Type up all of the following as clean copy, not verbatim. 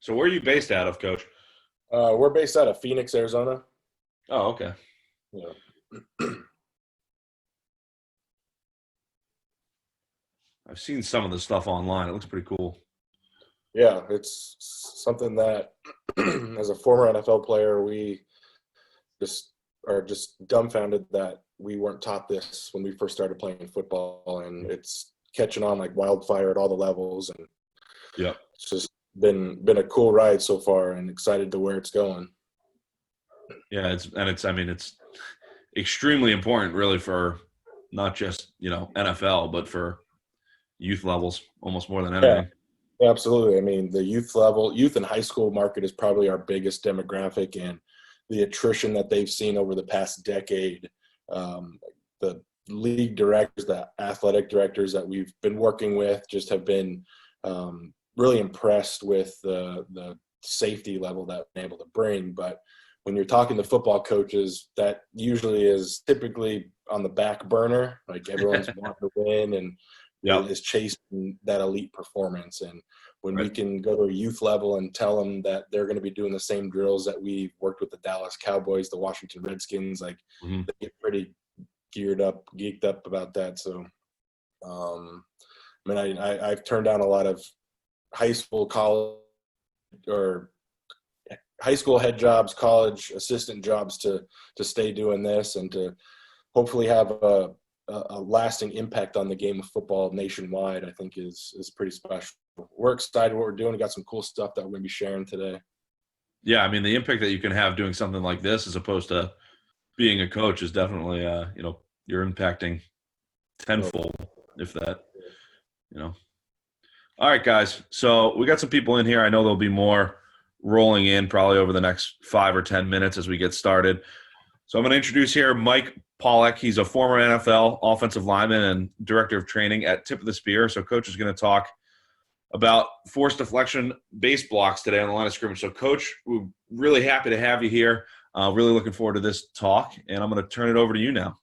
So where are you based out of, Coach? We're based out of Phoenix, Arizona. Oh, okay. Yeah. I've seen some of the stuff online. It looks pretty cool. Yeah, it's something that as a former NFL player, we just are just dumbfounded that we weren't taught this when we first started playing football, and it's catching on like wildfire at all the levels, and Yep. it's just been a cool ride so far, and excited to where it's going. Yeah, it's extremely important really for not just, NFL, but for youth levels almost more than Yeah, anything. absolutely. I mean, the youth and high school market is probably our biggest demographic, and the attrition that they've seen over the past decade. The league directors, the athletic directors that we've been working with, just have been really impressed with the safety level that we're able to bring. But when you're talking to football coaches, that usually is typically on the back burner. Like everyone's wanting to win and Yep. is chasing that elite performance. And when we Right. can go to a youth level and tell them that they're going to be doing the same drills that we've worked with the Dallas Cowboys, the Washington Redskins, like Mhm. they get pretty geeked up about that. So, I've turned down a lot of high school, college, or high school head jobs, college assistant jobs to stay doing this and to hopefully have a lasting impact on the game of football nationwide. I think is pretty special. We're excited what we're doing. We got some cool stuff that we're going to be sharing today. Yeah, I mean the impact that you can have doing something like this as opposed to being a coach is definitely you're impacting So, tenfold if that, you know. All right, guys. So we got some people in here. I know there'll be more rolling in probably over the next 5 or 10 minutes as we get started. So I'm going to introduce here Mike Pollock. He's a former NFL offensive lineman and director of training at Tip of the Spear. So Coach is going to talk about forced deflection base blocks today on the line of scrimmage. So Coach, we're really happy to have you here. Really looking forward to this talk, and I'm going to turn it over to you now.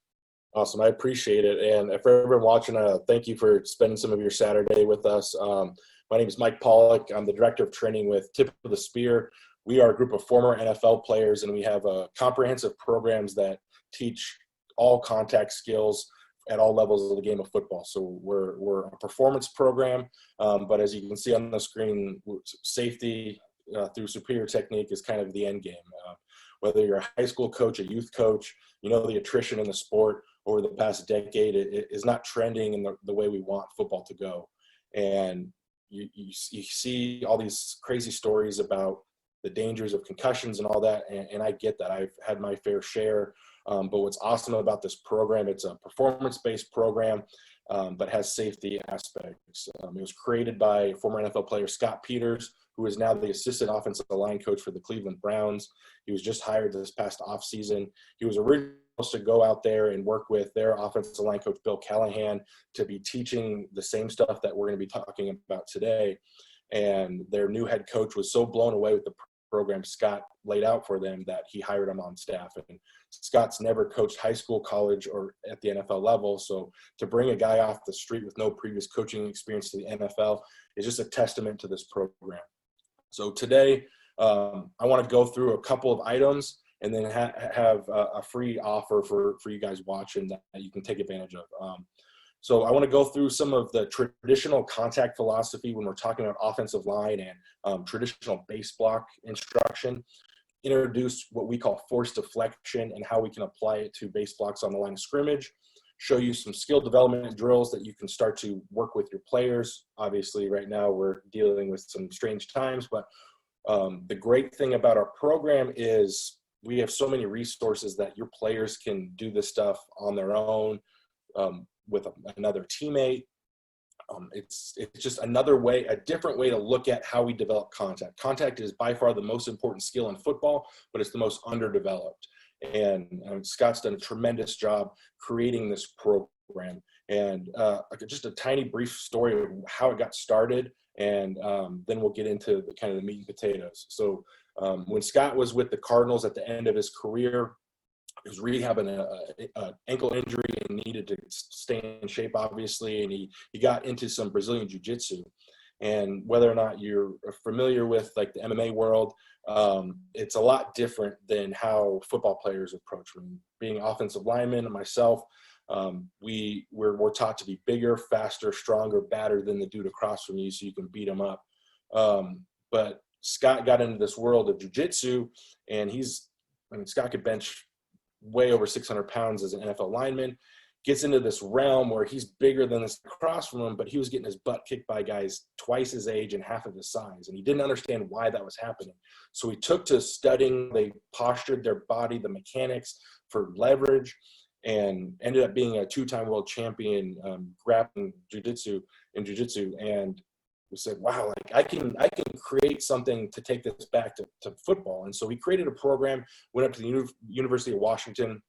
awesome. I appreciate it. And if everyone watching, thank you for spending some of your Saturday with us. My name is Mike Pollock. I'm the director of training with Tip of the Spear. We are a group of former NFL players, and we have comprehensive programs that teach all contact skills at all levels of the game of football. So we're a performance program, but as you can see on the screen, safety through superior technique is kind of the end game. Whether you're a high school coach, a youth coach, the attrition in the sport over the past decade it is not trending in the way we want football to go. And you see all these crazy stories about the dangers of concussions and all that, and I get that. I've had my fair share. But what's awesome about this program, it's a performance-based program, but has safety aspects. It was created by former NFL player Scott Peters, who is now the assistant offensive line coach for the Cleveland Browns. He was just hired this past offseason. He was originally supposed to go out there and work with their offensive line coach, Bill Callahan, to be teaching the same stuff that we're going to be talking about today. And their new head coach was so blown away with the program Scott laid out for them that he hired him on staff. And Scott's never coached high school, college, or at the NFL level. So to bring a guy off the street with no previous coaching experience to the NFL is just a testament to this program. So today, I want to go through a couple of items and then have a free offer for you guys watching that you can take advantage of. So I want to go through some of the traditional contact philosophy when we're talking about offensive line and traditional base block instruction, introduce what we call forced deflection and how we can apply it to base blocks on the line of scrimmage, show you some skill development drills that you can start to work with your players. Obviously, right now we're dealing with some strange times, but the great thing about our program is we have so many resources that your players can do this stuff on their own with another teammate. It's just another way, a different way to look at how we develop contact. Contact is by far the most important skill in football, but it's the most underdeveloped. And Scott's done a tremendous job creating this program. And just a tiny brief story of how it got started, and then we'll get into the kind of the meat and potatoes. So when Scott was with the Cardinals at the end of his career, he was rehabbing an ankle injury and needed to stay in shape, obviously, and he got into some Brazilian jiu-jitsu. And whether or not you're familiar with like the MMA world, it's a lot different than how football players approach them. Being offensive linemen and myself, we're taught to be bigger, faster, stronger, badder than the dude across from you so you can beat him up. But Scott got into this world of jiu-jitsu, and Scott could bench way over 600 pounds as an NFL lineman, gets into this realm where he's bigger than this across from him, but he was getting his butt kicked by guys twice his age and half of his size, and he didn't understand why that was happening. So he took to studying, they postured their body, the mechanics for leverage, and ended up being a 2-time world champion grappling jiu-jitsu. And we said, wow, like I can create something to take this back to football. And so he created a program, went up to the University of Washington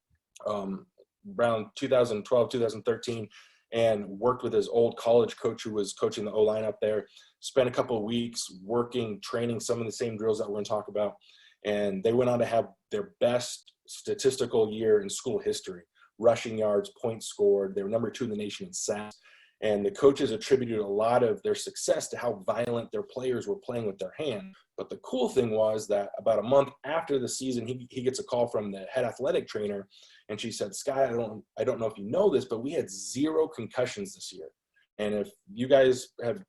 around 2012, 2013, and worked with his old college coach who was coaching the O-line up there, spent a couple of weeks training some of the same drills that we're going to talk about. And they went on to have their best statistical year in school history, rushing yards, points scored. They were number 2 in the nation in sacks. And the coaches attributed a lot of their success to how violent their players were playing with their hand. But the cool thing was that about a month after the season, he gets a call from the head athletic trainer, and she said, "Sky, I don't know if you know this, but we had 0 concussions this year. And if you guys have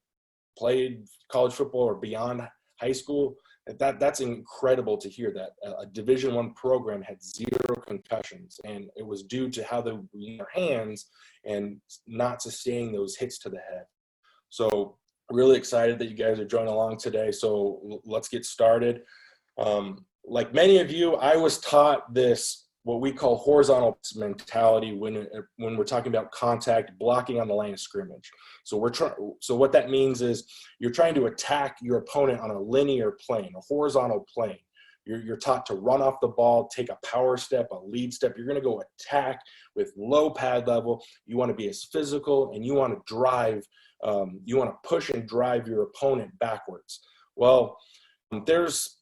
played college football or beyond high school, that's incredible to hear that a Division I program had 0 concussions, and it was due to how they were using their hands and not sustaining those hits to the head." So really excited that you guys are joining along today. So let's get started. Like many of you, I was taught this, what we call horizontal mentality when we're talking about contact, blocking on the line of scrimmage. So what that means is you're trying to attack your opponent on a linear plane, a horizontal plane. You're taught to run off the ball, take a power step, a lead step. You're going to go attack with low pad level. You want to be as physical, and you want to drive. You want to push and drive your opponent backwards. Well, there's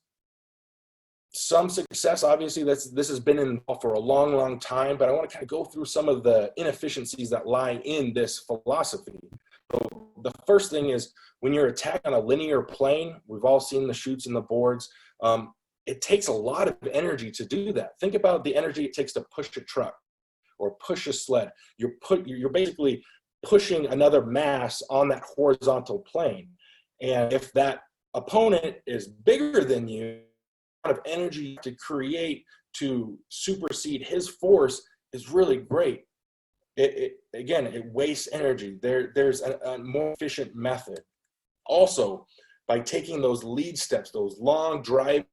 some success. Obviously, this has been involved for a long, long time, but I want to kind of go through some of the inefficiencies that lie in this philosophy. So the first thing is when you're attacking on a linear plane, we've all seen the chutes and the boards. It takes a lot of energy to do that. Think about the energy it takes to push a truck or push a sled. You're basically pushing another mass on that horizontal plane. And if that opponent is bigger than you, the amount of energy to create to supersede his force is really great. It wastes energy. There's a more efficient method. Also, by taking those lead steps, those long drive,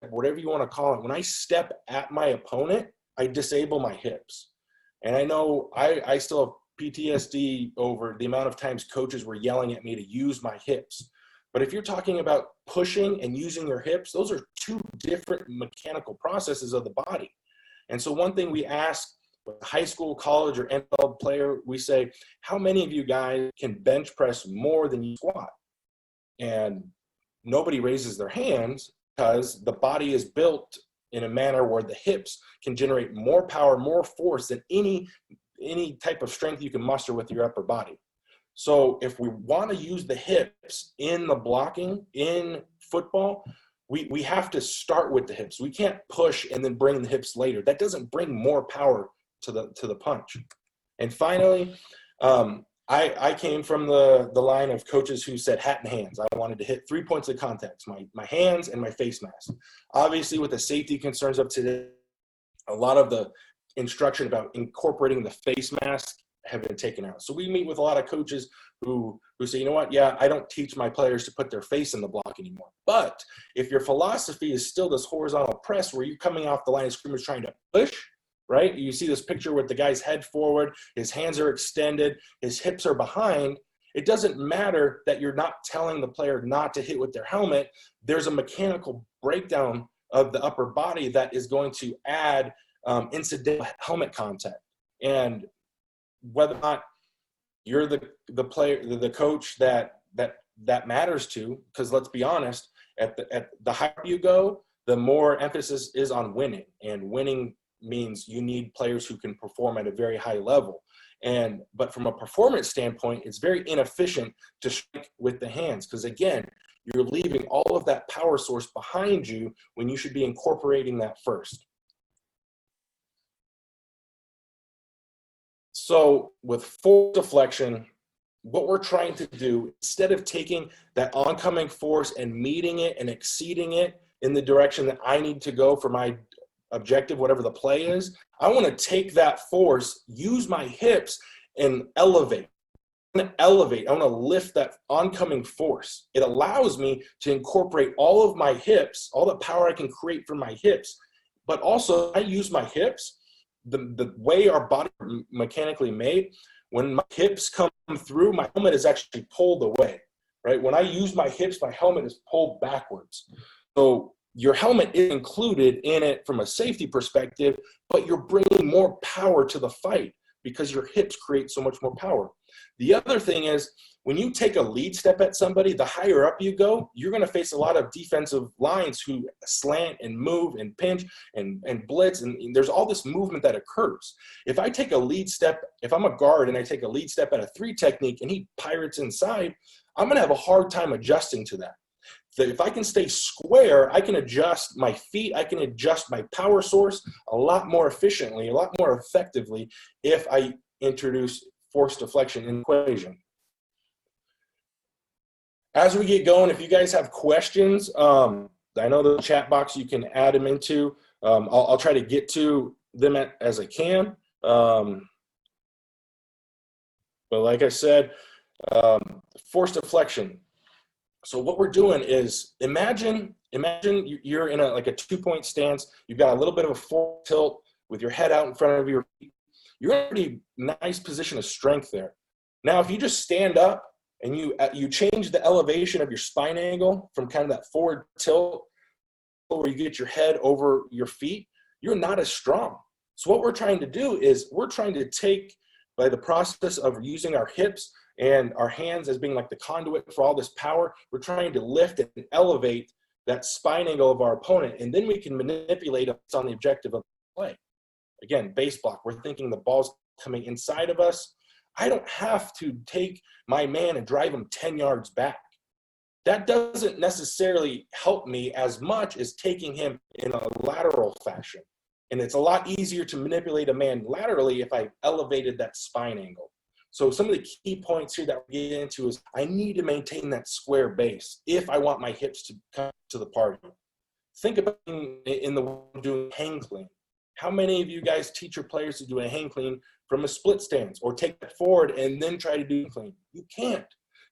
whatever you want to call it, when I step at my opponent, I disable my hips. And I know I still have PTSD over the amount of times coaches were yelling at me to use my hips. But if you're talking about pushing and using your hips, those are 2 different mechanical processes of the body. And so one thing we ask with a high school, college, or NFL player, we say, how many of you guys can bench press more than you squat? And nobody raises their hands because the body is built in a manner where the hips can generate more power, more force than any type of strength you can muster with your upper body. So if we want to use the hips in the blocking in football, we have to start with the hips. We can't push and then bring the hips later. That doesn't bring more power to the punch. And finally, I came from the line of coaches who said hat and hands. I wanted to hit 3 points of contact, my hands and my face mask. Obviously, with the safety concerns of today, a lot of the instruction about incorporating the face mask have been taken out. So we meet with a lot of coaches who say, you know what, yeah, I don't teach my players to put their face in the block anymore. But if your philosophy is still this horizontal press where you're coming off the line of scrimmage trying to push, right? You see this picture with the guy's head forward, his hands are extended, his hips are behind. It doesn't matter that you're not telling the player not to hit with their helmet. There's a mechanical breakdown of the upper body that is going to add incidental helmet contact. And whether or not you're the player, the coach that matters to, because let's be honest, at the higher you go, the more emphasis is on winning, and winning means you need players who can perform at a very high level. But from a performance standpoint, it's very inefficient to strike with the hands because, again, you're leaving all of that power source behind you when you should be incorporating that first. So with force deflection, what we're trying to do, instead of taking that oncoming force and meeting it and exceeding it in the direction that I need to go for my objective, whatever the play is, I want to take that force, use my hips, and elevate. I want to lift that oncoming force. It allows me to incorporate all of my hips, all the power I can create from my hips, but also I use my hips, the way our body is mechanically made, when my hips come through, my helmet is actually pulled away, right? When I use my hips, my helmet is pulled backwards. So your helmet is included in it from a safety perspective, but you're bringing more power to the fight because your hips create so much more power. The other thing is, when you take a lead step at somebody, the higher up you go, you're going to face a lot of defensive lines who slant and move and pinch and blitz, and there's all this movement that occurs. If I take a lead step, if I'm a guard and I take a lead step at a 3 technique and he pirates inside, I'm going to have a hard time adjusting to that. So if I can stay square, I can adjust my feet, I can adjust my power source a lot more efficiently, a lot more effectively if I introduce force deflection in the equation. As we get going, if you guys have questions, I know the chat box you can add them into. I'll try to get to them as I can. But like I said, force deflection. So what we're doing is imagine you're in like a 2-point stance. You've got a little bit of a forward tilt with your head out in front of your feet. You're in a pretty nice position of strength there. Now, if you just stand up and you change the elevation of your spine angle from kind of that forward tilt where you get your head over your feet, you're not as strong. So what we're trying to do is we're trying to take, by the process of using our hips and our hands as being like the conduit for all this power, we're trying to lift and elevate that spine angle of our opponent, and then we can manipulate it on the objective of the play. Again, base block, we're thinking the ball's coming inside of us. I don't have to take my man and drive him 10 yards back. That doesn't necessarily help me as much as taking him in a lateral fashion. And it's a lot easier to manipulate a man laterally if I elevated that spine angle. So some of the key points here that we get into is I need to maintain that square base if I want my hips to come to the party. Think about in the world doing hang clean. How many of you guys teach your players to do a hang clean from a split stance or take it forward and then try to do clean? You can't,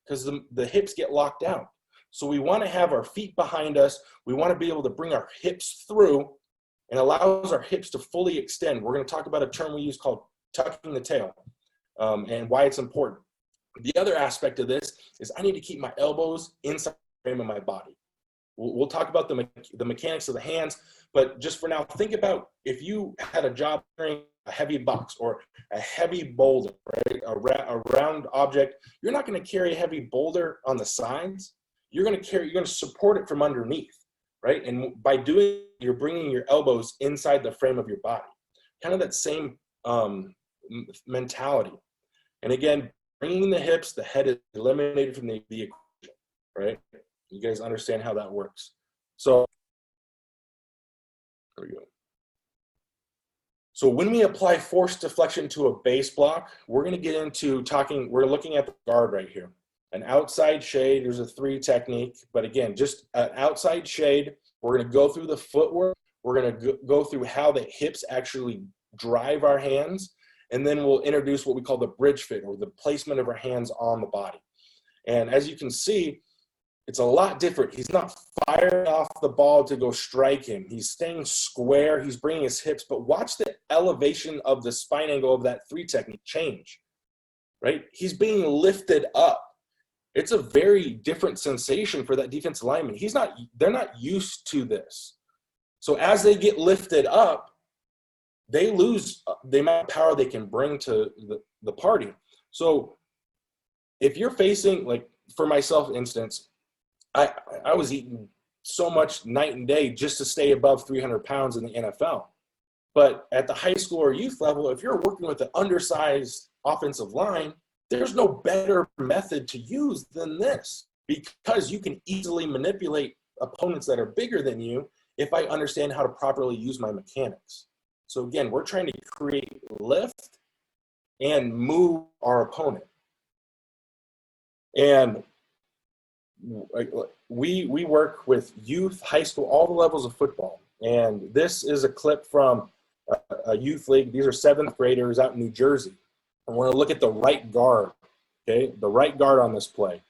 because the hips get locked out. So we want to have our feet behind us. We want to be able to bring our hips through and allows our hips to fully extend. We're going to talk about a term we use called tucking the tail and why it's important. The other aspect of this is I need to keep my elbows inside the frame of my body. We'll talk about the mechanics of the hands, but just for now, think about if you had a job carrying a heavy box or a heavy boulder, right? A round object. You're not going to carry a heavy boulder on the sides. You're going to support it from underneath, right? And by doing, you're bringing your elbows inside the frame of your body. Kind of that same mentality. And again, bringing the hips, the head is eliminated from the equation, right? You guys understand how that works. So there we go. So when we apply force deflection to a base block, we're going to get into talking, we're looking at the guard right here. An outside shade, there's a 3 technique, but again, just an outside shade. We're going to go through the footwork. We're going to go through how the hips actually drive our hands, and then we'll introduce what we call the bridge fit, or the placement of our hands on the body. And as you can see, it's a lot different. He's not firing off the ball to go strike him. He's staying square. He's bringing his hips, but watch the elevation of the spine angle of that 3 technique change, right? He's being lifted up. It's a very different sensation for that defensive lineman. They're not used to this. So as they get lifted up, they lose the amount of power they can bring to the party. So if you're facing, like for myself, instance, I was eating so much night and day just to stay above 300 pounds in the NFL. But at the high school or youth level, if you're working with an undersized offensive line, there's no better method to use than this, because you can easily manipulate opponents that are bigger than you if I understand how to properly use my mechanics. So again, we're trying to create lift and move our opponent. And we work with youth, high school, all the levels of football. And this is a clip from a youth league. These are 7th graders out in New Jersey. I want to look at the right guard, okay? The right guard on this play.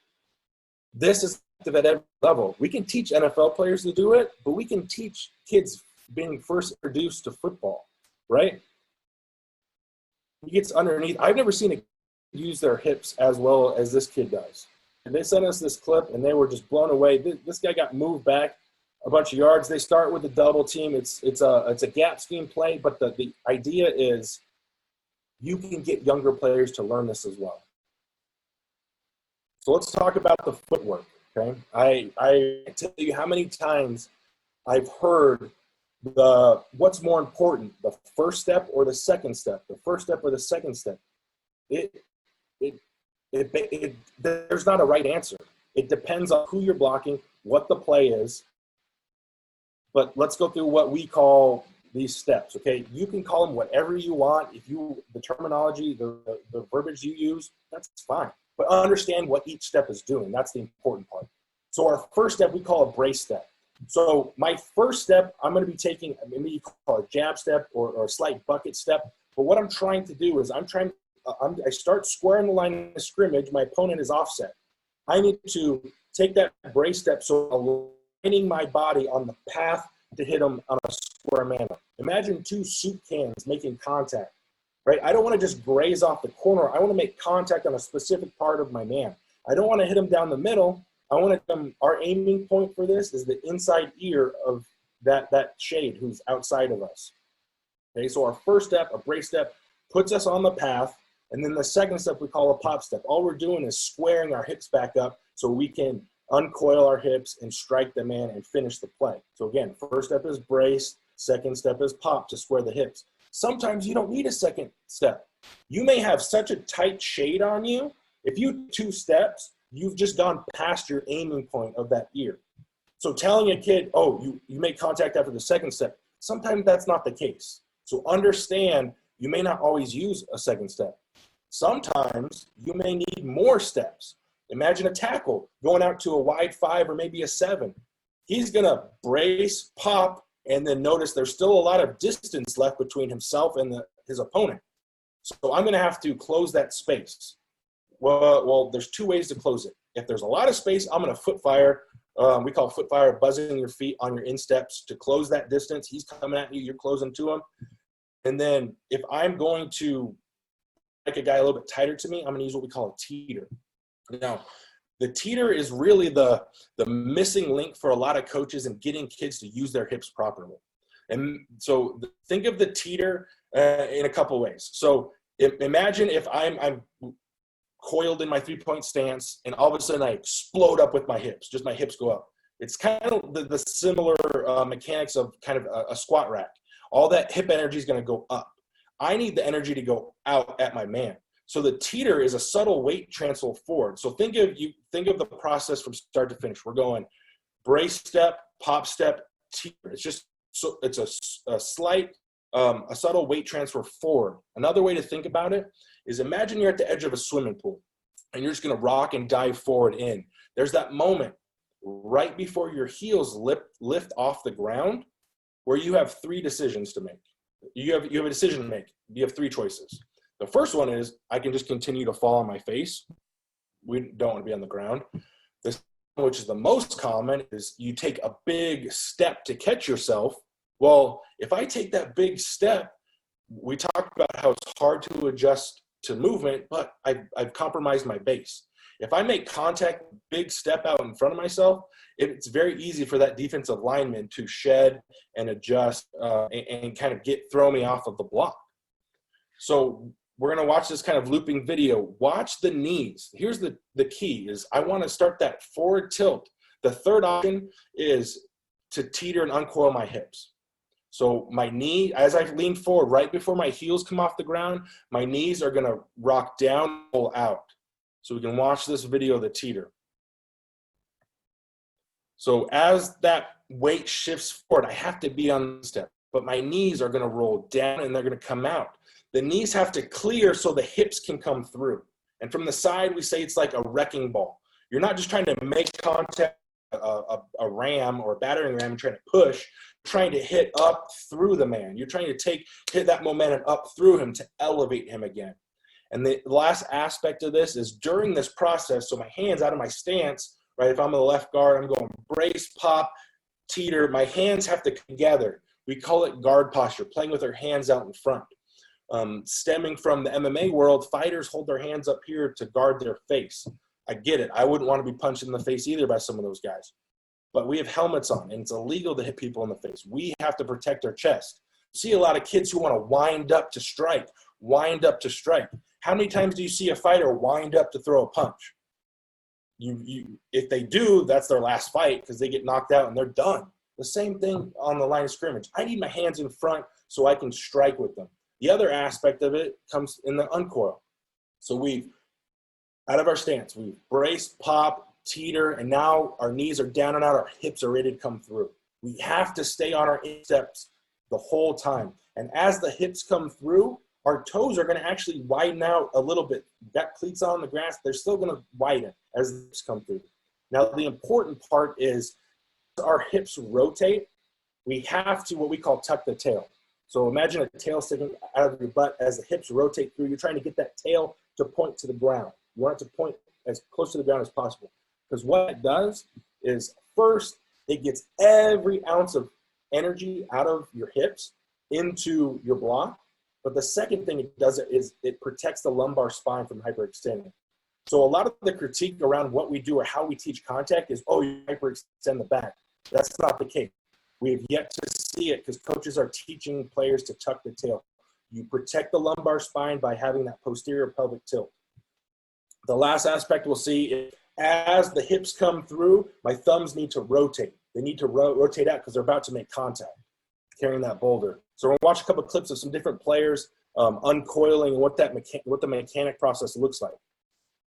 This is at every level. We can teach NFL players to do it, but we can teach kids being first introduced to football, right? He gets underneath. I've never seen a kid use their hips as well as this kid does. And they sent us this clip, and they were just blown away. This guy got moved back a bunch of yards. They start with a double team. It's a gap scheme play, but the idea is you can get younger players to learn this as well. So let's talk about the footwork, okay? I tell you how many times I've heard what's more important, the first step or the second step, the first step or the second step. There's not a right answer. It depends on who you're blocking, what the play is. But let's go through what we call these steps, okay? You can call them whatever you want. The terminology, the verbiage you use, that's fine. But understand what each step is doing. That's the important part. So our first step, we call a brace step. So my first step, I'm going to be taking, maybe you call it a jab step or a slight bucket step. But what I'm trying to do is I start squaring the line of scrimmage. My opponent is offset. I need to take that brace step, so aligning my body on the path to hit them on a square manner. Imagine 2 soup cans making contact, right? I don't want to just graze off the corner. I want to make contact on a specific part of my man. I don't want to hit them down the middle. Our aiming point for this is the inside ear of that shade who's outside of us. Okay, so our first step, a brace step, puts us on the path. And then the second step we call a pop step. All we're doing is squaring our hips back up so we can uncoil our hips and strike the man and finish the play. So again, first step is brace, second step is pop to square the hips. Sometimes you don't need a second step. You may have such a tight shade on you. If you 2 steps, you've just gone past your aiming point of that ear. So telling a kid, oh, you make contact after the second step, sometimes that's not the case. So understand you may not always use a second step. Sometimes you may need more steps. Imagine a tackle going out to a wide 5 or maybe a 7. He's going to brace, pop, and then notice there's still a lot of distance left between himself and his opponent. So I'm going to have to close that space. Well, there's 2 ways to close it. If there's a lot of space, I'm going to foot fire. We call foot fire buzzing your feet on your insteps to close that distance. He's coming at you, you're closing to him. And then if I'm going to make a guy a little bit tighter to me, I'm going to use what we call a teeter. Now, the teeter is really the missing link for a lot of coaches in getting kids to use their hips properly. And so think of the teeter in a couple ways. So imagine if I'm coiled in my 3-point stance and all of a sudden I explode up with my hips, just my hips go up. It's kind of the similar mechanics of kind of a squat rack. All that hip energy is going to go up. I need the energy to go out at my man. So the teeter is a subtle weight transfer forward. So think of the process from start to finish. We're going brace step, pop step, teeter. It's a slight, a subtle weight transfer forward. Another way to think about it is imagine you're at the edge of a swimming pool and you're just going to rock and dive forward in. There's that moment right before your heels lift off the ground where you have 3 decisions to make. You have a decision to make. You have 3 choices. The first one is I can just continue to fall on my face. We don't want to be on the ground. This, which is the most common, is you take a big step to catch yourself. Well, if I take that big step, we talked about how it's hard to adjust to movement, but I've compromised my base. If I make contact, big step out in front of myself, it's very easy for that defensive lineman to shed and adjust and kind of throw me off of the block. So we're going to watch this kind of looping video. Watch the knees. Here's the key is I want to start that forward tilt. The third option is to teeter and uncoil my hips. So my knee, as I lean forward, right before my heels come off the ground, my knees are going to rock down, pull out. So we can watch this video of the teeter. So as that weight shifts forward, I have to be on the step, but my knees are going to roll down and they're going to come out. The knees have to clear so the hips can come through. And from the side, we say it's like a wrecking ball. You're not just trying to make contact, a ram or a battering ram and trying to push, trying to hit up through the man. You're trying to hit that momentum up through him to elevate him again. And the last aspect of this is during this process, so my hands out of my stance, right? If I'm in the left guard, I'm going brace, pop, teeter. My hands have to come together. We call it guard posture, playing with our hands out in front. Stemming from the MMA world, fighters hold their hands up here to guard their face. I get it. I wouldn't want to be punched in the face either by some of those guys. But we have helmets on, and it's illegal to hit people in the face. We have to protect our chest. See a lot of kids who want to wind up to strike, wind up to strike. How many times do you see a fighter wind up to throw a punch? If they do, that's their last fight because they get knocked out and they're done. The same thing on the line of scrimmage. I need my hands in front so I can strike with them. The other aspect of it comes in the uncoil. So we've, out of our stance, we brace, pop, teeter, and now our knees are down and out, our hips are ready to come through. We have to stay on our steps the whole time. And as the hips come through, our toes are going to actually widen out a little bit. We've got cleats on the grass, they're still going to widen as the hips come through. Now, the important part is our hips rotate. We have to, what we call tuck the tail. So imagine a tail sticking out of your butt as the hips rotate through. You're trying to get that tail to point to the ground. You want it to point as close to the ground as possible. Because what it does is first, it gets every ounce of energy out of your hips into your block. But the second thing it does is it protects the lumbar spine from hyperextending. So a lot of the critique around what we do or how we teach contact is, oh, you hyperextend the back. That's not the case. We have yet to see it because coaches are teaching players to tuck the tail. You protect the lumbar spine by having that posterior pelvic tilt. The last aspect we'll see is as the hips come through, my thumbs need to rotate. They need to rotate out because they're about to make contact, carrying that boulder. So we're going to watch a couple of clips of some different players uncoiling and what the mechanic process looks like.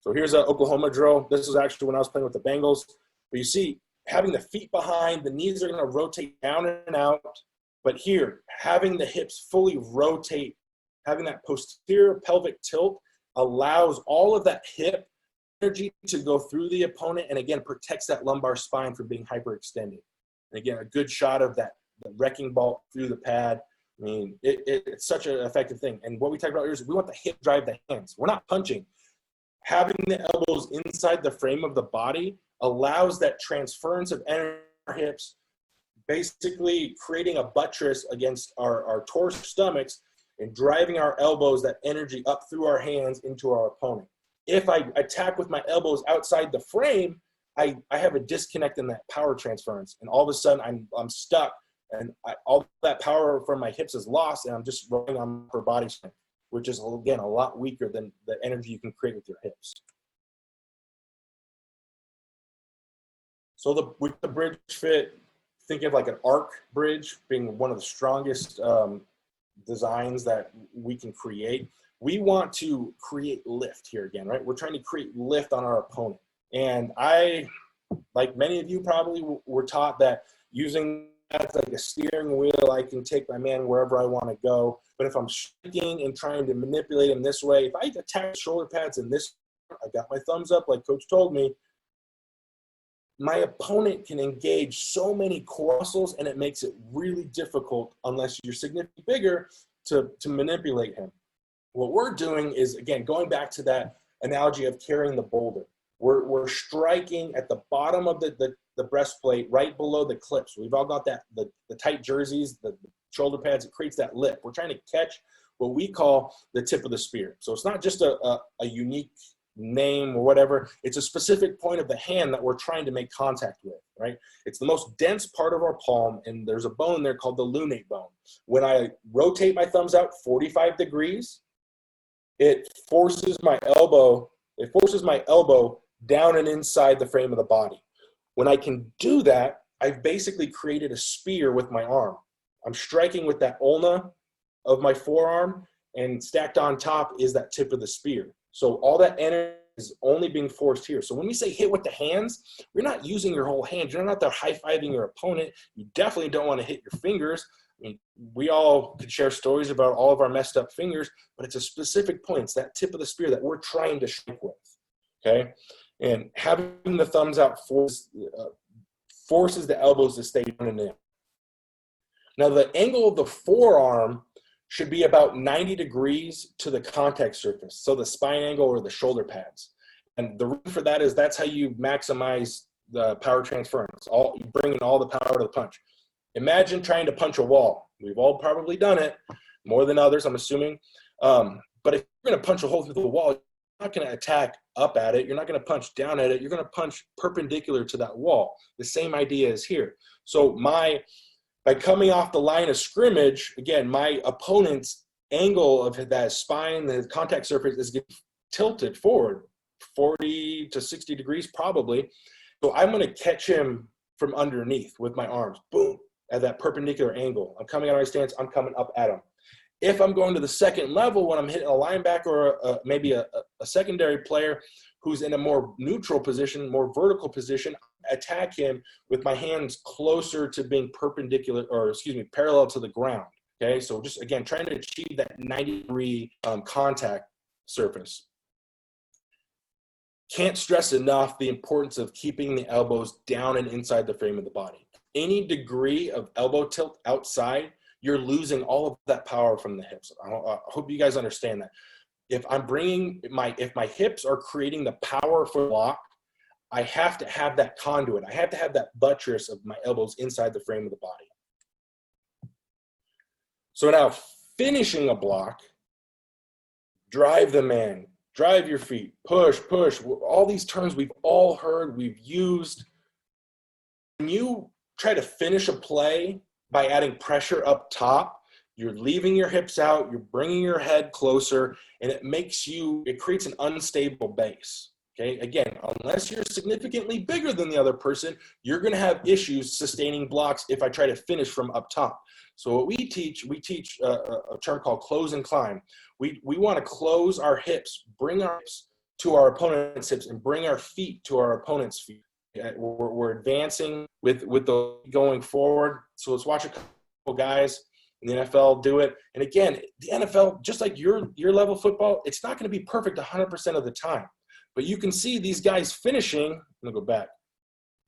So here's an Oklahoma drill. This was actually when I was playing with the Bengals. But you see, having the feet behind, the knees are going to rotate down and out. But here, having the hips fully rotate, having that posterior pelvic tilt allows all of that hip energy to go through the opponent and, again, protects that lumbar spine from being hyperextended. And, again, a good shot of that the wrecking ball through the pad. I mean, it's such an effective thing. And what we talked about here is we want the hip drive the hands. We're not punching. Having the elbows inside the frame of the body allows that transference of energy in our hips, basically creating a buttress against our torso stomachs and driving our elbows, that energy up through our hands into our opponent. If I attack with my elbows outside the frame, I have a disconnect in that power transference. And all of a sudden I'm stuck and all that power from my hips is lost and I'm just rolling on upper body strength, which is, again, a lot weaker than the energy you can create with your hips. So with the bridge fit, think of like an arc bridge being one of the strongest designs that we can create. We want to create lift here again, right? We're trying to create lift on our opponent. And I, like many of you probably, were taught that using that like a steering wheel, I can take my man wherever I want to go. But if I'm striking and trying to manipulate him this way, if I attack shoulder pads in this, I got my thumbs up like coach told me, my opponent can engage so many core muscles and it makes it really difficult unless you're significantly bigger to manipulate him. What we're doing is, again, going back to that analogy of carrying the boulder. We're striking at the bottom of the breastplate right below the clips. We've all got that the tight jerseys, the shoulder pads. It creates that lip. We're trying to catch what we call the tip of the spear. So it's not just a unique name or whatever. It's a specific point of the hand that we're trying to make contact with, right? It's the most dense part of our palm, and there's a bone there called the lunate bone. When I rotate my thumbs out 45 degrees, it forces my elbow down and inside the frame of the body. When I can do that, I've basically created a spear with my arm. I'm striking with that ulna of my forearm, and stacked on top is that tip of the spear. So all that energy is only being forced here. So when we say hit with the hands, you're not using your whole hand. You're not out there high-fiving your opponent. You definitely don't want to hit your fingers. I mean, we all could share stories about all of our messed up fingers, but it's a specific point. It's that tip of the spear that we're trying to strike with, okay? And having the thumbs out forces the elbows to stay down and in. Now, the angle of the forearm should be about 90 degrees to the contact surface, so the spine angle or the shoulder pads. And the reason for that is that's how you maximize the power transference, bringing all the power to the punch. Imagine trying to punch a wall. We've all probably done it, more than others, I'm assuming. But if you're going to punch a hole through the wall, you're not going to attack up at it. You're not going to punch down at it. You're going to punch perpendicular to that wall. The same idea is here. So by coming off the line of scrimmage, again, my opponent's angle of that spine, the contact surface, is getting tilted forward 40 to 60 degrees probably. So I'm going to catch him from underneath with my arms, boom, at that perpendicular angle. I'm coming out of my stance, I'm coming up at him. If I'm going to the second level, when I'm hitting a linebacker or maybe a secondary player who's in a more neutral position, more vertical position, attack him with my hands closer to being perpendicular, or parallel to the ground. Okay, so just again, trying to achieve that 90-degree contact surface. Can't stress enough the importance of keeping the elbows down and inside the frame of the body. Any degree of elbow tilt outside, you're losing all of that power from the hips. I hope you guys understand that. If my hips are creating the power for block, I have to have that conduit. I have to have that buttress of my elbows inside the frame of the body. So now finishing a block, drive the man, drive your feet, push, push. All these terms we've all heard, we've used. When you try to finish a play by adding pressure up top, you're leaving your hips out, you're bringing your head closer, and it creates an unstable base. Okay, again, unless you're significantly bigger than the other person, you're going to have issues sustaining blocks if I try to finish from up top. So what we teach a term called close and climb. We want to close our hips, bring our hips to our opponent's hips, and bring our feet to our opponent's feet. We're advancing with the going forward. So let's watch a couple guys in the NFL do it. And again, the NFL, just like your level of football, it's not going to be perfect 100% of the time. But you can see these guys finishing. I'm going to go back.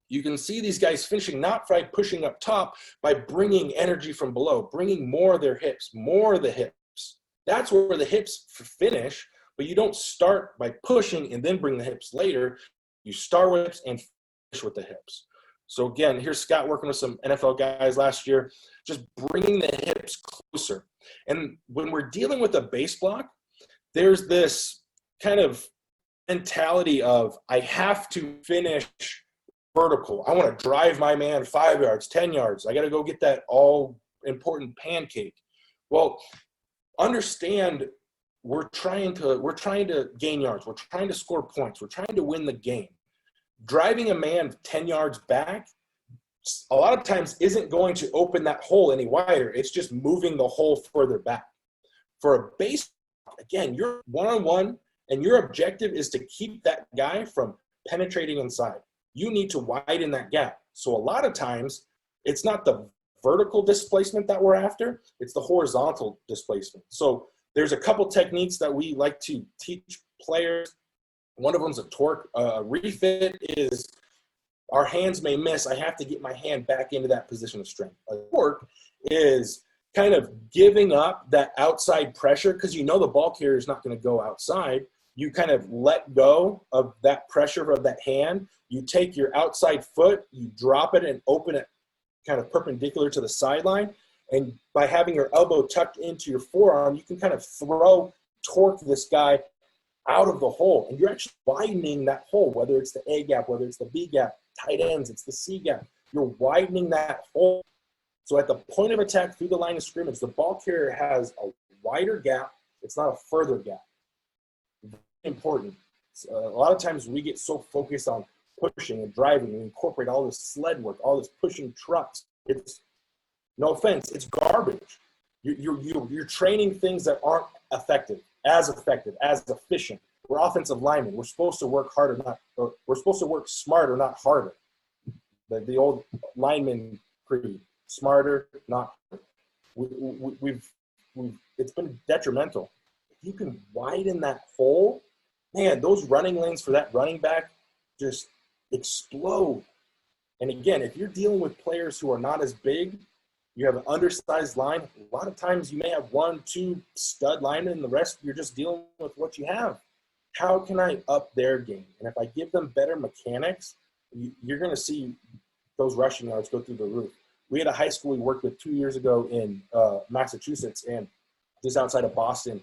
You can see these guys finishing not by pushing up top, by bringing energy from below, bringing more of their hips, more of the hips. That's where the hips finish, but you don't start by pushing and then bring the hips later. You start with hips and finish with the hips. So again, here's Scott working with some NFL guys last year, just bringing the hips closer. And when we're dealing with a base block, there's this kind of mentality of I have to finish vertical. I want to drive my man 5 yards, 10 yards. I got to go get that all important pancake. Well, understand we're trying to gain yards. We're trying to score points. We're trying to win the game. Driving a man 10 yards back a lot of times isn't going to open that hole any wider. It's just moving the hole further back. For a base, again, you're one-on-one, and your objective is to keep that guy from penetrating inside. You need to widen that gap. So a lot of times, it's not the vertical displacement that we're after, it's the horizontal displacement. So there's a couple techniques that we like to teach players. One of them is a torque. Refit is our hands may miss. I have to get my hand back into that position of strength. A torque is kind of giving up that outside pressure because you know the ball carrier is not going to go outside. You kind of let go of that pressure of that hand. You take your outside foot, you drop it and open it kind of perpendicular to the sideline. And by having your elbow tucked into your forearm, you can kind of torque this guy out of the hole. And you're actually widening that hole, whether it's the A gap, whether it's the B gap, tight ends, it's the C gap. You're widening that hole. So at the point of attack through the line of scrimmage, the ball carrier has a wider gap. It's not a further gap. Very important. A lot of times we get so focused on pushing and driving. We incorporate all this sled work, all this pushing trucks. No offense, it's garbage. You're training things that aren't effective, as efficient. We're offensive linemen. We're supposed to work harder, we're supposed to work smarter, not harder. The old lineman creed: smarter, not harder. It's been detrimental. If you can widen that hole, man, those running lanes for that running back just explode. And again, if you're dealing with players who are not as big, you have an undersized line, a lot of times you may have 1-2 stud linemen, and the rest you're just dealing with what you have. How can I up their game? And if I give them better mechanics, you're going to see those rushing yards go through the roof. We had a high school we worked with 2 years ago in Massachusetts, and just outside of Boston,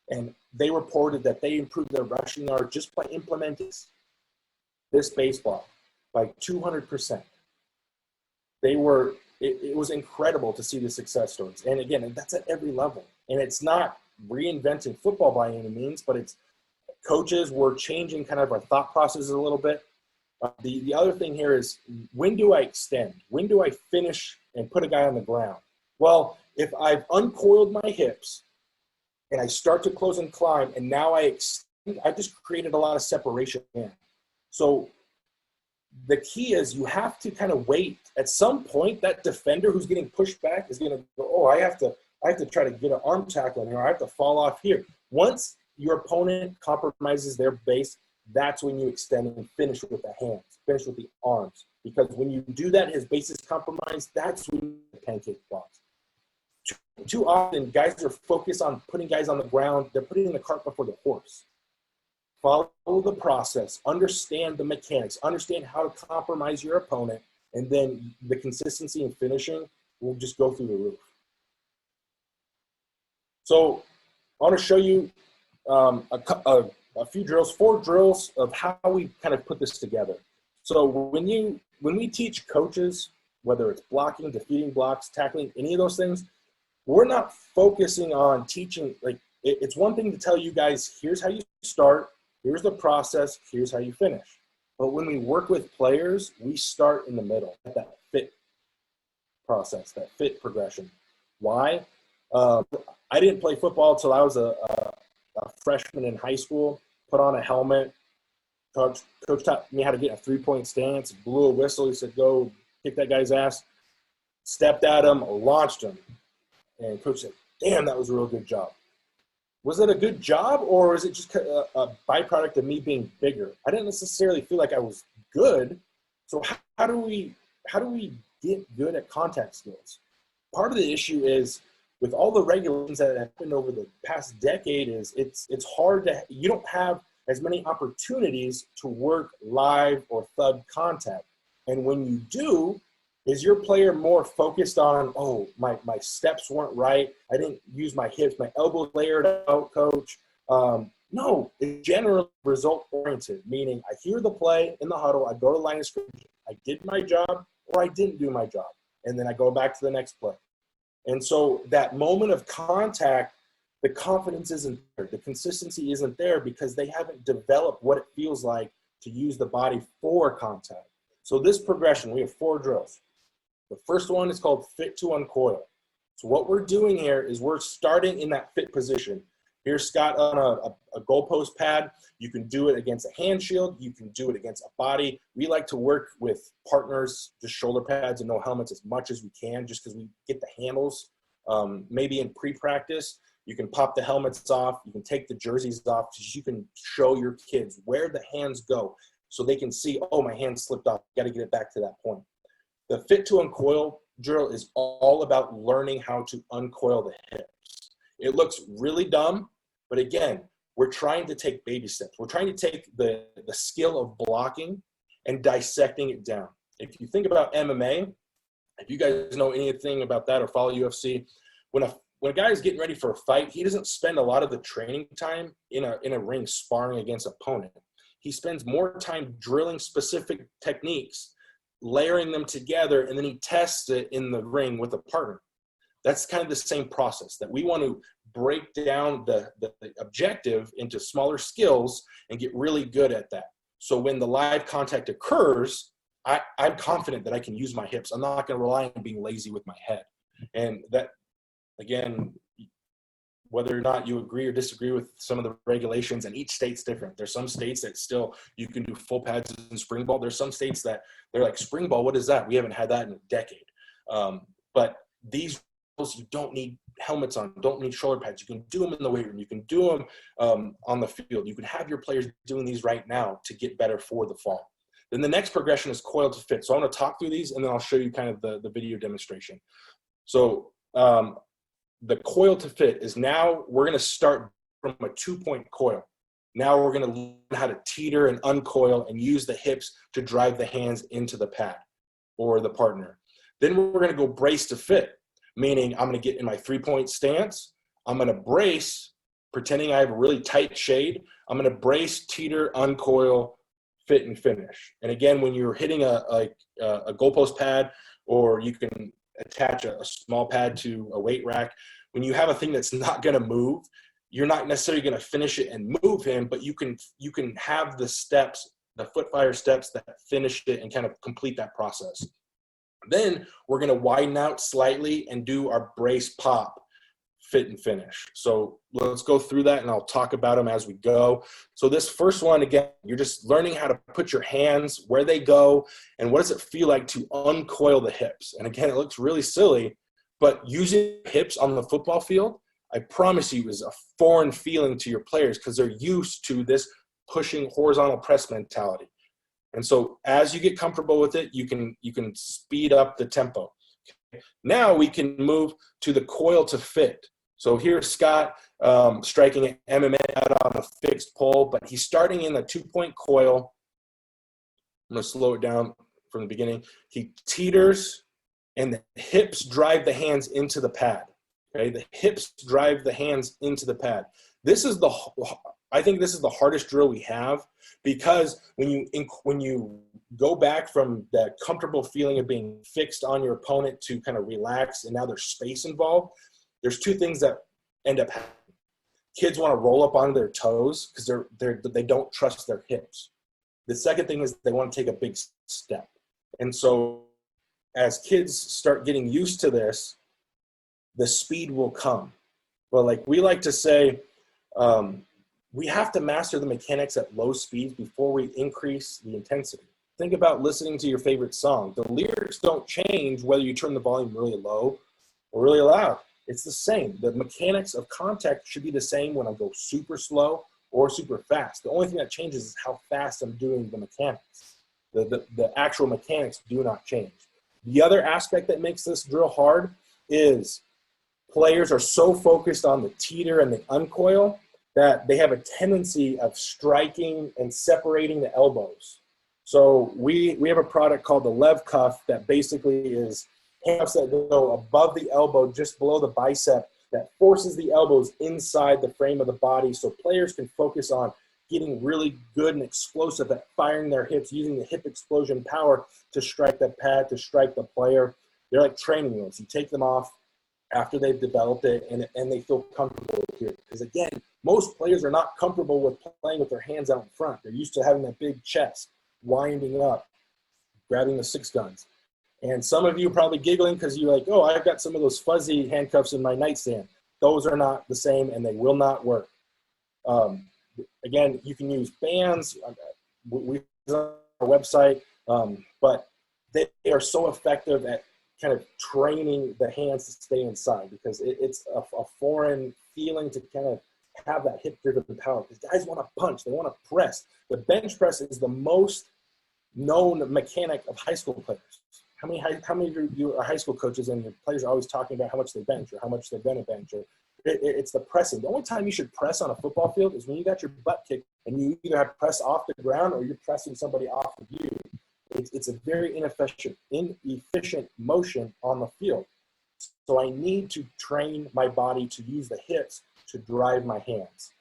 and they reported that they improved their rushing yard just by implementing this baseball by 200%. It was incredible to see the success stories. And again, that's at every level. And it's not reinventing football by any means, but it's coaches were changing kind of our thought processes a little bit. The other thing here is, when do I extend? When do I finish and put a guy on the ground? Well, if I've uncoiled my hips and I start to close and climb, and now I extend, I just created a lot of separation in. So the key is you have to kind of wait. At some point, that defender who's getting pushed back is going to go, oh, I have to try to get an arm tackle in here. I have to fall off here. Once your opponent compromises their base, that's when you extend and finish with the hands, finish with the arms. Because when you do that, his base is compromised, that's when the pancake blocks. Too often, guys are focused on putting guys on the ground. They're putting the cart before the horse. Follow the process, understand the mechanics, understand how to compromise your opponent, and then the consistency in finishing will just go through the roof. So I want to show you a few drills, 4 drills of how we kind of put this together. So when we teach coaches, whether it's blocking, defeating blocks, tackling, any of those things, we're not focusing on teaching. Like, it's one thing to tell you guys, here's how you start, here's the process, here's how you finish. But when we work with players, we start in the middle, at that fit process, that fit progression. Why? I didn't play football until I was a freshman in high school. Put on a helmet. Coach taught me how to get a 3-point stance, blew a whistle. He said, go kick that guy's ass. Stepped at him, launched him. And coach said, damn, that was a real good job. Was it a good job, or is it just a byproduct of me being bigger? I didn't necessarily feel like I was good. So how do we get good at contact skills? Part of the issue is, with all the regulations that have happened over the past decade, is it's hard you don't have as many opportunities to work live or thud contact. And when you do, is your player more focused on, oh, my steps weren't right, I didn't use my hips, my elbows layered out, coach? No, it's generally result-oriented, meaning I hear the play in the huddle, I go to the line of scrimmage, I did my job or I didn't do my job, and then I go back to the next play. And so that moment of contact, the confidence isn't there, the consistency isn't there, because they haven't developed what it feels like to use the body for contact. So this progression, we have 4 drills. The first one is called fit to uncoil. So what we're doing here is we're starting in that fit position. Here's Scott on a goalpost pad. You can do it against a hand shield. You can do it against a body. We like to work with partners, just shoulder pads and no helmets as much as we can, just because we get the handles. Maybe in pre-practice, you can pop the helmets off. You can take the jerseys off. So you can show your kids where the hands go so they can see, oh, my hand slipped off. Got to get it back to that point. The fit to uncoil drill is all about learning how to uncoil the hips. It looks really dumb, but again, we're trying to take baby steps. We're trying to take the skill of blocking and dissecting it down. If you think about MMA, if you guys know anything about that or follow UFC, when a guy is getting ready for a fight, he doesn't spend a lot of the training time in a ring sparring against an opponent. He spends more time drilling specific techniques, layering them together, and then he tests it in the ring with a partner. That's kind of the same process, that we want to break down the objective into smaller skills and get really good at that. So when the live contact occurs, I'm confident that I can use my hips. I'm not going to rely on being lazy with my head. And that, again, whether or not you agree or disagree with some of the regulations, and each state's different. There's some states that still you can do full pads in spring ball. There's some states that they're like, spring ball, what is that? We haven't had that in a decade. But these rules, you don't need helmets on, don't need shoulder pads. You can do them in the weight room. You can do them on the field. You can have your players doing these right now to get better for the fall. Then the next progression is coil to fit. So I'm going to talk through these, and then I'll show you kind of the video demonstration. So the coil to fit is, now we're going to start from a 2-point coil. Now we're going to learn how to teeter and uncoil and use the hips to drive the hands into the pad or the partner. Then we're going to go brace to fit, meaning I'm going to get in my 3-point stance. I'm going to brace, pretending I have a really tight shade. I'm going to brace, teeter, uncoil, fit, and finish. And again, when you're hitting a goalpost pad, or you can attach a small pad to a weight rack, when you have a thing that's not going to move, you're not necessarily going to finish it and move him, but you can have the steps, the foot fire steps that finish it and kind of complete that process. Then we're going to widen out slightly and do our brace pop, fit, and finish. So let's go through that, and I'll talk about them as we go. So this first one, again, you're just learning how to put your hands where they go, and what does it feel like to uncoil the hips. And again, it looks really silly, but using hips on the football field, I promise you, is a foreign feeling to your players because they're used to this pushing horizontal press mentality. And so as you get comfortable with it, you can speed up the tempo. Now we can move to the coil to fit. So here's Scott striking an MMA out on a fixed pole, but he's starting in a 2-point coil. I'm going to slow it down from the beginning. He teeters, and the hips drive the hands into the pad. Okay, the hips drive the hands into the pad. I think this is the hardest drill we have, because when you go back from that comfortable feeling of being fixed on your opponent to kind of relax, and now there's space involved, there's 2 things that end up happening. Kids want to roll up on their toes because they don't trust their hips. The second thing is they want to take a big step. And so as kids start getting used to this, the speed will come. But like we like to say, we have to master the mechanics at low speeds before we increase the intensity. Think about listening to your favorite song. The lyrics don't change whether you turn the volume really low or really loud. It's the same. The mechanics of contact should be the same when I go super slow or super fast. The only thing that changes is how fast I'm doing the mechanics. The actual mechanics do not change. The other aspect that makes this drill hard is players are so focused on the teeter and the uncoil that they have a tendency of striking and separating the elbows. So we have a product called the Lev Cuff that basically is handcuffs that go above the elbow, just below the bicep, that forces the elbows inside the frame of the body so players can focus on getting really good and explosive at firing their hips, using the hip explosion power to strike the pad, to strike the player. They're like training wheels. You take them off after they've developed it, and they feel comfortable here. Because again, most players are not comfortable with playing with their hands out in front. They're used to having that big chest, winding up, grabbing the 6 guns. And some of you are probably giggling because you're like, oh, I've got some of those fuzzy handcuffs in my nightstand. Those are not the same, and they will not work. Again, you can use bands. We on our website, but they are so effective at kind of training the hands to stay inside, because it's a foreign feeling to kind of have that hip-driven power. Because guys want to punch. They want to press. The bench press is the most known mechanic of high school players. How many of you are high school coaches and your players are always talking about how much they bench or how much they're going to bench? Or it's the pressing. The only time you should press on a football field is when you got your butt kicked and you either have to press off the ground or you're pressing somebody off of you. It's a very inefficient motion on the field. So I need to train my body to use the hips to drive my hands.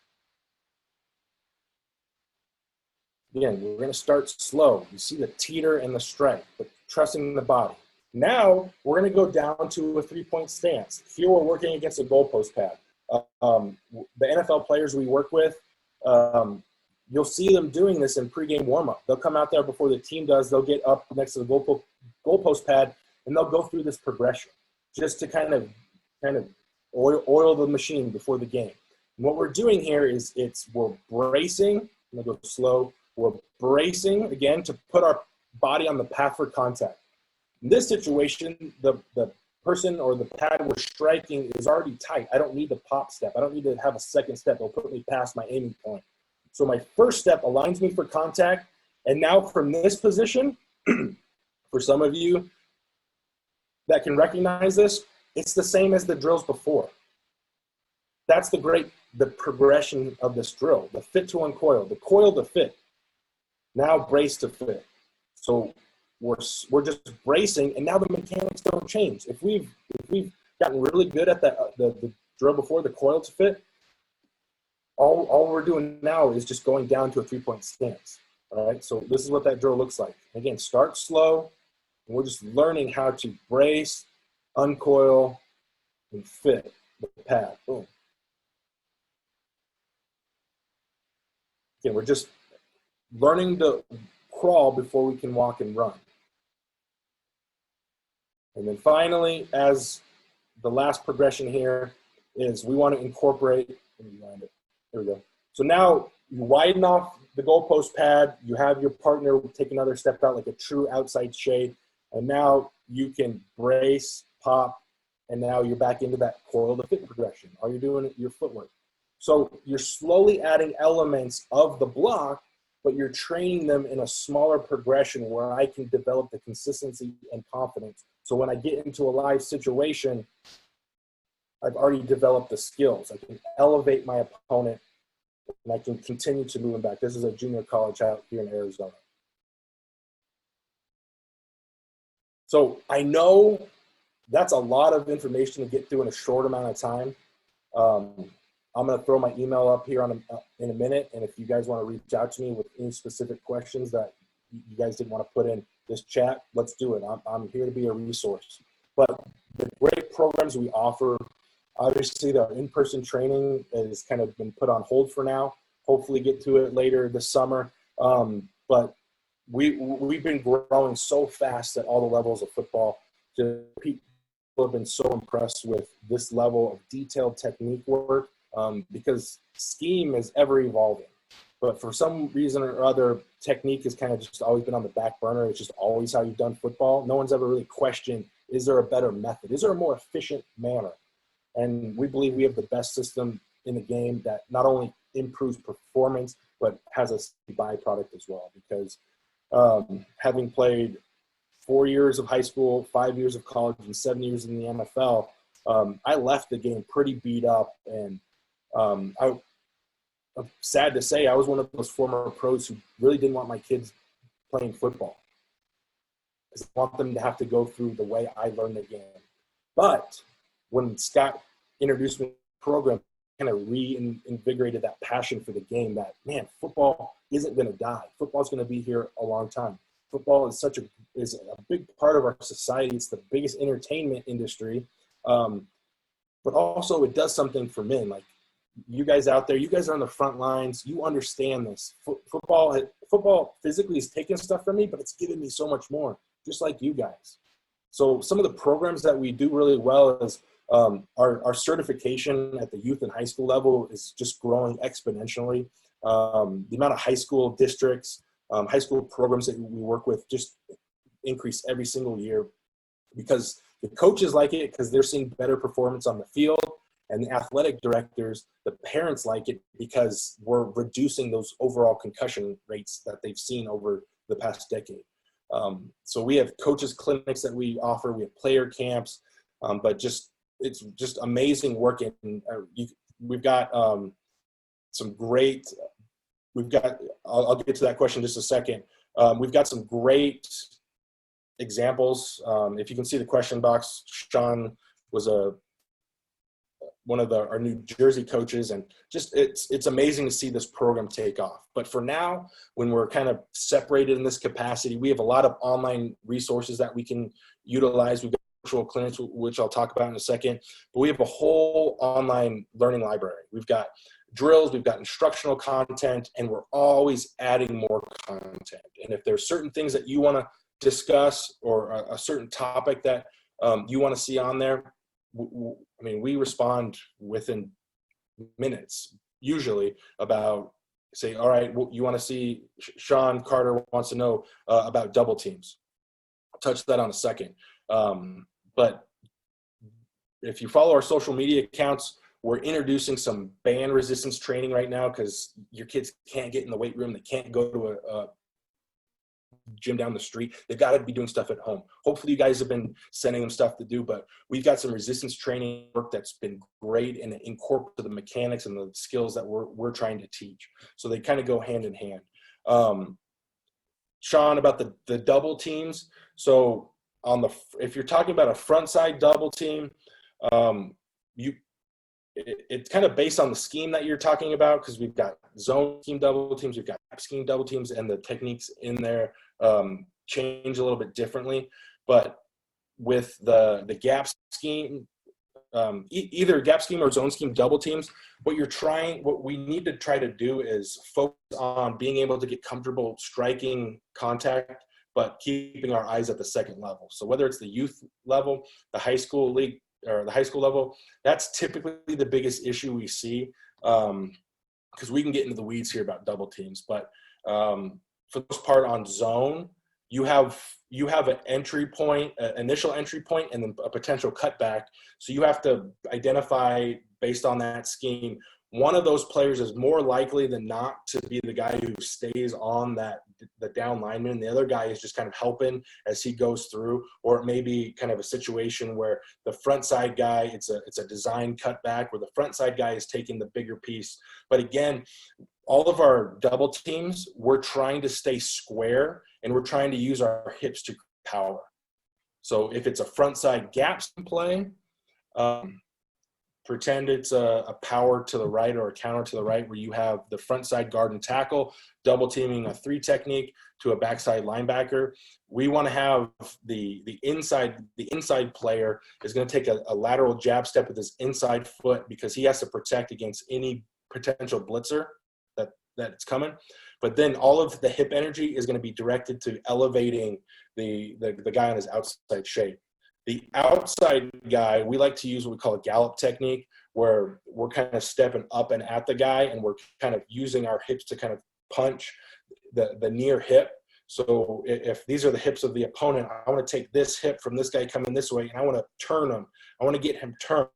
Again, we're going to start slow. You see the teeter and the strike, but trusting the body. Now we're going to go down to a 3-point stance. Here we're working against a goalpost pad. The NFL players we work with, you'll see them doing this in pregame warmup. They'll come out there before the team does. They'll get up next to the goalpost pad, and they'll go through this progression. just to kind of oil the machine before the game. And what we're doing here is we're bracing. I'm gonna go slow. We're bracing again to put our body on the path for contact. In this situation, the person or the pad we're striking is already tight. I don't need to pop step. I don't need to have a second step. It'll put me past my aiming point. So my first step aligns me for contact. And now from this position, for some of you that can recognize this, it's the same as the drills before. That's the progression of this drill, the fit to uncoil, the coil to fit, now brace to fit. So we're just bracing, and now the mechanics don't change. If we've gotten really good at the drill before, the coil to fit, all we're doing now is just going down to a 3-point stance. All right, so this is what that drill looks like. Again, start slow, and we're just learning how to brace, uncoil, and fit the pad. Boom. Again, we're just learning to crawl before we can walk and run. And then finally, as the last progression here is we want to incorporate, there we go. So now you widen off the goalpost pad, you have your partner take another step out like a true outside shade, and now you can brace, pop, and now you're back into that coil to fit progression. Are you doing your footwork? So you're slowly adding elements of the block, but you're training them in a smaller progression where I can develop the consistency and confidence. So when I get into a live situation, I've already developed the skills. I can elevate my opponent, and I can continue to move him back. This is a junior college out here in Arizona. So I know that's a lot of information to get through in a short amount of time. I'm going to throw my email up here in a minute, and if you guys want to reach out to me with any specific questions that you guys didn't want to put in this chat, let's do it. I'm here to be a resource. But the great programs we offer, obviously the in-person training has kind of been put on hold for now. Hopefully get to it later this summer. But we've been growing so fast at all the levels of football. People have been so impressed with this level of detailed technique work. Because scheme is ever evolving, but for some reason or other, technique has kind of just always been on the back burner. It's just always how you've done football. No one's ever really questioned, is there a better method? Is there a more efficient manner? And we believe we have the best system in the game that not only improves performance, but has a byproduct as well. Because having played 4 years of high school, 5 years of college, and 7 years in the NFL, I left the game pretty beat up, and I'm sad to say I was one of those former pros who really didn't want my kids playing football. I want them to have to go through the way I learned the game. But when Scott introduced me to the program, kind of reinvigorated that passion for the game that, man, football isn't going to die. Football is going to be here a long time. Football is is a big part of our society. It's the biggest entertainment industry. But also it does something for men. Like you guys out there, you guys are on the front lines. You understand this. Football physically is taking stuff from me, but it's giving me so much more, just like you guys. So some of the programs that we do really well is our certification at the youth and high school level is just growing exponentially. The amount of high school districts, high school programs that we work with just increase every single year because the coaches like it because they're seeing better performance on the field, and the athletic directors, the parents like it because we're reducing those overall concussion rates that they've seen over the past decade. So we have coaches clinics that we offer, we have player camps, but it's just amazing work. And we've got some great, I'll get to that question in just a second. We've got some great examples. If you can see the question box, Sean was one of our New Jersey coaches, and just it's amazing to see this program take off. But for now, when we're kind of separated in this capacity, we have a lot of online resources that we can utilize. We've got virtual clinics, which I'll talk about in a second, but we have a whole online learning library. We've got drills, we've got instructional content, and we're always adding more content. And if there's certain things that you want to discuss or a certain topic that you want to see on there, we respond within minutes, usually, about say, all right, well, you want to see, Sean Carter wants to know about double teams. I'll touch that on a second. But if you follow our social media accounts, we're introducing some band resistance training right now because your kids can't get in the weight room. They can't go to a gym down the street. They've got to be doing stuff at home. Hopefully you guys have been sending them stuff to do, but we've got some resistance training work that's been great and incorporate the mechanics and the skills that we're trying to teach. So they kind of go hand in hand. Sean, about the double teams. So if you're talking about a front side double team, it's kind of based on the scheme that you're talking about, because we've got zone scheme double teams, we've got gap scheme double teams, and the techniques in there change a little bit differently. But with the gap scheme, either gap scheme or zone scheme double teams, what we need to try to do is focus on being able to get comfortable striking contact, but keeping our eyes at the second level. So whether it's the youth level, the high school league, or the high school level, that's typically the biggest issue we see, because we can get into the weeds here about double teams. But for the most part on zone, you have an entry point, an initial entry point, and then a potential cutback. So you have to identify, based on that scheme, one of those players is more likely than not to be the guy who stays on the down lineman, and the other guy is just kind of helping as he goes through. Or it may be kind of a situation where the front side guy, it's a design cutback where the front side guy is taking the bigger piece. But again, all of our double teams, we're trying to stay square and we're trying to use our hips to power. So if it's a front side gaps play, pretend it's a power to the right or a counter to the right, where you have the front side guard and tackle double teaming a 3 technique to a backside linebacker. We want to have the inside player is going to take a lateral jab step with his inside foot, because he has to protect against any potential blitzer that's coming. But then all of the hip energy is going to be directed to elevating the guy on his outside shape. The outside guy, we like to use what we call a gallop technique, where we're kind of stepping up and at the guy, and we're kind of using our hips to kind of punch the near hip. So if these are the hips of the opponent, I want to take this hip from this guy coming this way, and I want to turn him. I want to get him turned.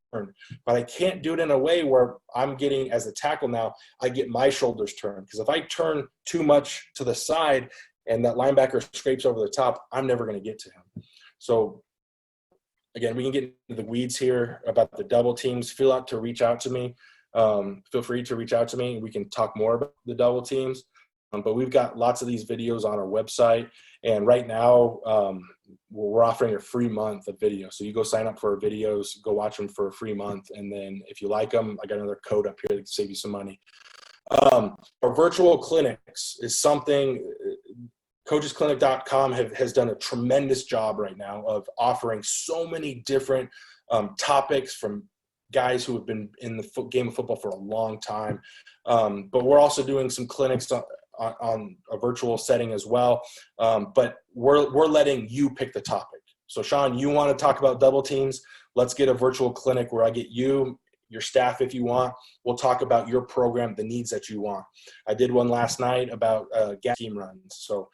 But I can't do it in a way where I'm getting, as a tackle now, I get my shoulders turned. Because if I turn too much to the side and that linebacker scrapes over the top, I'm never going to get to him. So again, we can get into the weeds here about the double teams. Feel free to reach out to me. We can talk more about the double teams. But we've got lots of these videos on our website. And right now, we're offering a free month of videos. So you go sign up for our videos, go watch them for a free month. And then if you like them, I got another code up here to save you some money. Our virtual clinics is something coachesclinic.com has done a tremendous job right now of offering so many different topics from guys who have been in the game of football for a long time. But we're also doing some clinics on a virtual setting as well. But we're letting you pick the topic. So Sean, you want to talk about double teams? Let's get a virtual clinic where I get you, your staff, if you want. We'll talk about your program, the needs that you want. I did one last night about gap scheme runs. So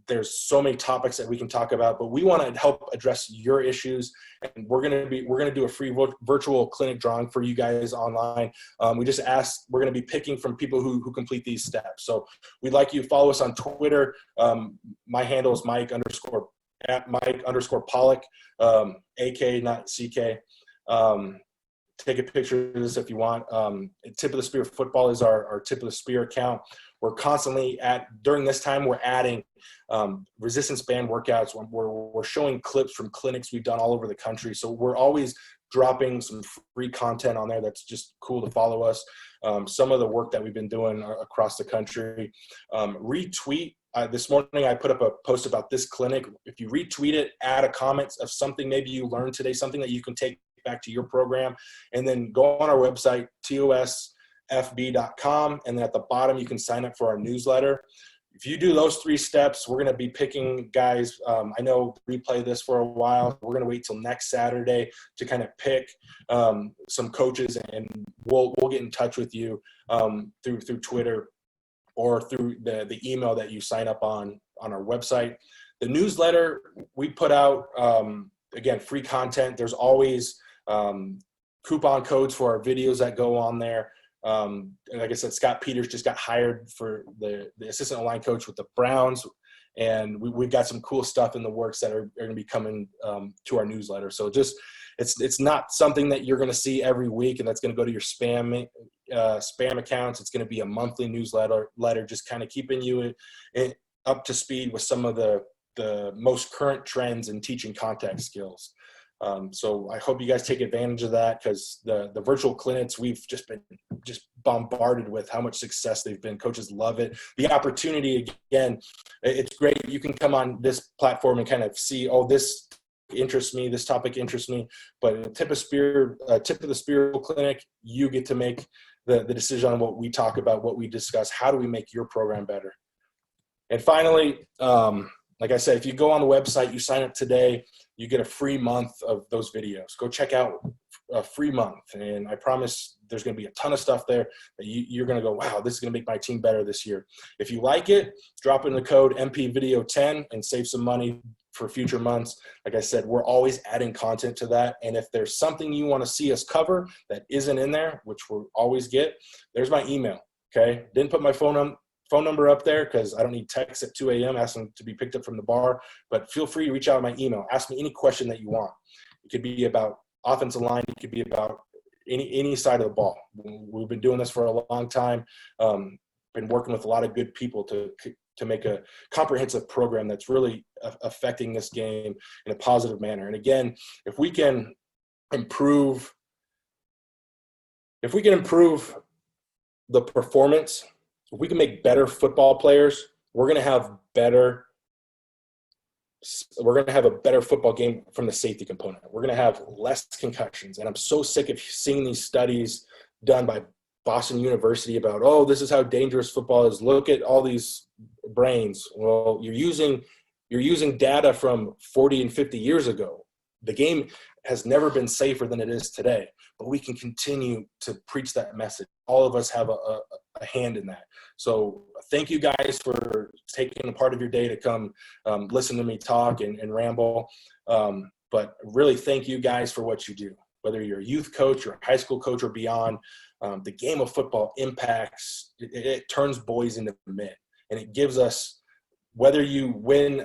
there's so many topics that we can talk about, but we want to help address your issues. And we're going to do a free virtual clinic drawing for you guys online. We just asked, we're going to be picking from people who complete these steps. So we'd like you to follow us on Twitter. My handle is Mike_Pollock, AK, not CK. Take a picture of this if you want. Tip of the Spear Football is our Tip of the Spear account. We're constantly during this time, we're adding resistance band workouts. We're showing clips from clinics we've done all over the country. So we're always dropping some free content on there that's just cool to follow us. Some of the work that we've been doing across the country. Retweet. This morning I put up a post about this clinic. If you retweet it, add a comment of something maybe you learned today, something that you can take back to your program, and then go on our website, tosfb.com, and then at the bottom you can sign up for our newsletter. if you do those 3 steps, we're going to be picking guys. I know replay this for a while. We're going to wait till next Saturday to kind of pick some coaches, and we'll get in touch with you through Twitter or through the email that you sign up on our website. The newsletter we put out, again, free content. There's always coupon codes for our videos that go on there. Like I said, Scott Peters just got hired for the assistant line coach with the Browns, and we've got some cool stuff in the works that are going to be coming to our newsletter. So just it's not something that you're going to see every week and that's going to go to your spam accounts. It's going to be a monthly newsletter, just kind of keeping you up to speed with some of the most current trends in teaching contact skills. So I hope you guys take advantage of that, because the virtual clinics, we've just been bombarded with how much success they've been. Coaches love it. The opportunity, again, it's great. You can come on this platform and kind of see, oh, this interests me, this topic interests me. But at tip of the spear clinic, you get to make the decision on what we talk about, what we discuss. How do we make your program better? And finally, like I said, if you go on the website, you sign up today, you get a free month of those videos. Go check out a free month. And I promise there's going to be a ton of stuff there that you're going to go, wow, this is going to make my team better this year. If you like it, drop in the code MPVideo10 and save some money for future months. Like I said, we're always adding content to that. And if there's something you want to see us cover that isn't in there, which we'll always get, there's my email. Okay. Didn't put my phone number up there because I don't need texts at 2 a.m. asking to be picked up from the bar, but feel free to reach out on my email. Ask me any question that you want. It could be about offensive line. It could be about any side of the ball. We've been doing this for a long time. Been working with a lot of good people to make a comprehensive program that's really affecting this game in a positive manner. And again, if we can improve the performance, if we can make better football players, we're going to have a better football game from the safety component. We're going to have less concussions. And I'm so sick of seeing these studies done by Boston University about, oh, this is how dangerous football is. Look at all these brains. Well, you're using data from 40 and 50 years ago. The game has never been safer than it is today, but we can continue to preach that message. All of us have a hand in that. So thank you guys for taking a part of your day to come listen to me talk and ramble. But really thank you guys for what you do. Whether you're a youth coach or a high school coach or beyond, the game of football impacts, it turns boys into men. And it gives us, whether you win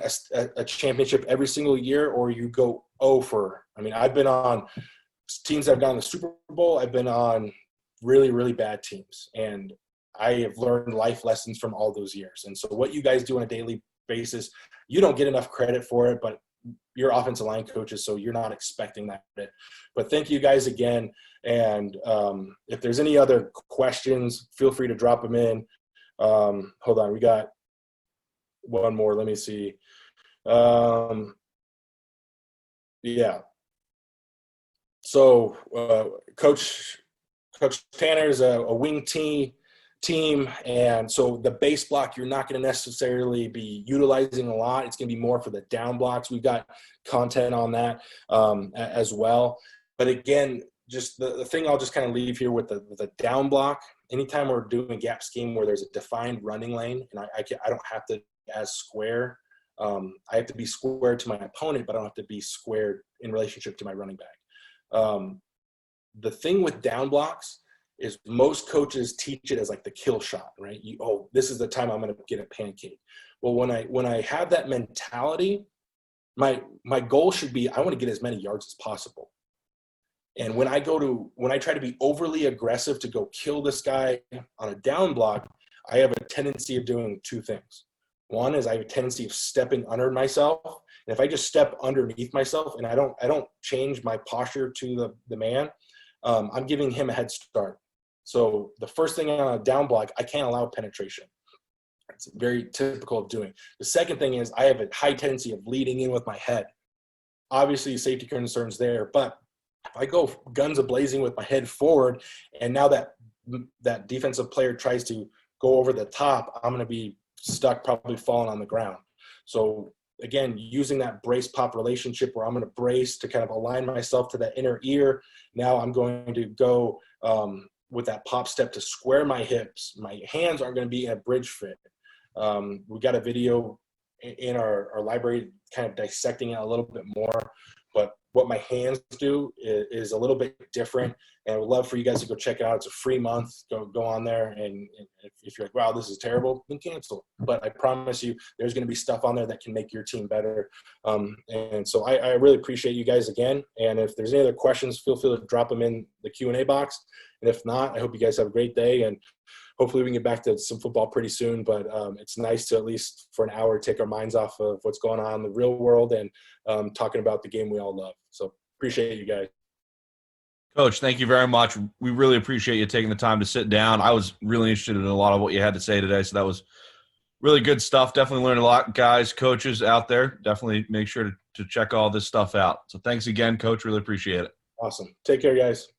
a championship every single year or you go over. I mean, I've been on teams that have gone to the Super Bowl. I've been on really, really bad teams. And I have learned life lessons from all those years. And so what you guys do on a daily basis, you don't get enough credit for it, but you're offensive line coaches, so you're not expecting that. But thank you guys again. And if there's any other questions, feel free to drop them in. Hold on, we got one more. Let me see. Yeah. So Coach Tanner's a wing team, and so the base block you're not going to necessarily be utilizing a lot. It's going to be more for the down blocks. We've got content on that as well. But again, just the thing I'll just kind of leave here with the down block. Anytime we're doing gap scheme where there's a defined running lane, and I don't have to be as square. I have to be square to my opponent, but I don't have to be squared in relationship to my running back. The thing with down blocks is most coaches teach it as like the kill shot, right? This is the time I'm going to get a pancake. Well, when I have that mentality, my goal should be I want to get as many yards as possible. And when I try to be overly aggressive to go kill this guy on a down block, I have a tendency of doing two things. One is I have a tendency of stepping under myself. And if I just step underneath myself and I don't change my posture to the man, I'm giving him a head start. So the first thing on a down block, I can't allow penetration. It's very typical of doing. The second thing is I have a high tendency of leading in with my head. Obviously, safety concerns there, but if I go guns a-blazing with my head forward, and now that defensive player tries to go over the top, I'm going to be stuck, probably falling on the ground. So again, using that brace pop relationship where I'm going to brace to kind of align myself to that inner ear. Now I'm going to go with that pop step to square my hips. My hands aren't going to be in a bridge fit. We got a video in our library kind of dissecting it a little bit more, but what my hands do is a little bit different, and I would love for you guys to go check it out. It's a free month. Go on there, and if you're like, wow, this is terrible, then cancel. But I promise you, there's going to be stuff on there that can make your team better. And so I really appreciate you guys again. And if there's any other questions, feel free to drop them in the Q&A box. And if not, I hope you guys have a great day, and hopefully we can get back to some football pretty soon. But it's nice to at least for an hour take our minds off of what's going on in the real world and talking about the game we all love. So appreciate you guys. Coach, thank you very much. We really appreciate you taking the time to sit down. I was really interested in a lot of what you had to say today, so that was really good stuff. Definitely learned a lot. Guys, coaches out there, definitely make sure to check all this stuff out. So thanks again, Coach. Really appreciate it. Awesome. Take care, guys.